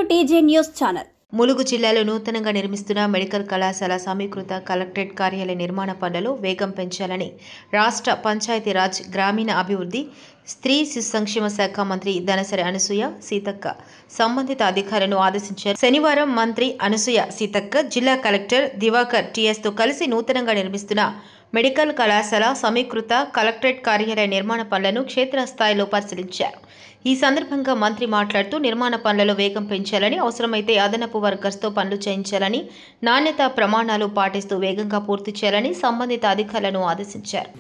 TJ news channel. Mulugu జిల్లాలో నూతనంగా నిర్మిస్తున్న మెడికల్ కళాశాల సమీకృత కలెక్టరేట్ కార్యాలయ నిర్మాణ పనులలో వేగం పెంచాలని రాష్ట్ర పంచాయతీరాజ్ గ్రామీణ అభివృద్ధి స్త్రీ శిశు సంక్షేమ శాఖ మంత్రి దనసరి అనసూయ సీతక్క సంబంధిత అధికారులను ఆదేశించారు. శనివారం మంత్రి అనసూయ సీతక్క జిల్లా కలెక్టర్ దివాకర్ టీఎస్తో కలిసి నూతనంగా నిర్మిస్తున్న మెడికల్ కళాశాల సమీకృత కలెక్టరేట్ కార్యాలయ నిర్మాణ పనులను క్షేత్రస్థాయిలో పరిశీలించారు. ఈ సందర్భంగా మంత్రి మాట్లాడుతూ నిర్మాణ పనులలో వేగం పెంచాలని, అవసరమైతే అదనపు వర్కర్స్తో పనులు చేయించాలని, నాణ్యత ప్రమాణాలు పాటిస్తూ వేగంగా పూర్తి చేయాలని సంబంధిత అధికారులను ఆదేశించారు.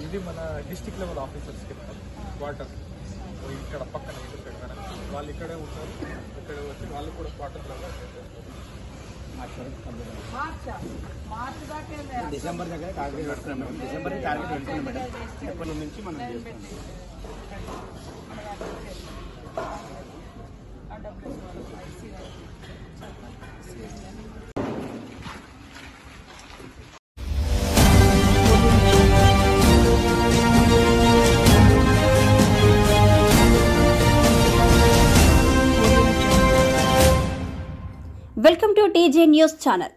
ఇది మన డిస్ట్రిక్ట్ లెవెల్ ఆఫీసర్స్కి క్వార్టర్ ఇక్కడ పక్కన వాళ్ళు ఇక్కడే ఉంటారు. ఇక్కడ వచ్చి వాళ్ళు కూడా క్వార్టర్ లెవెల్ డిసెంబర్ దగ్గర టార్గెట్ పెడుతున్నాం మేడం. డిసెంబర్ టార్గెట్ పెడుతున్నాం మేడం. ఎప్పటి నుంచి మనం చేస్తున్నాం. Welcome to TJ news channel.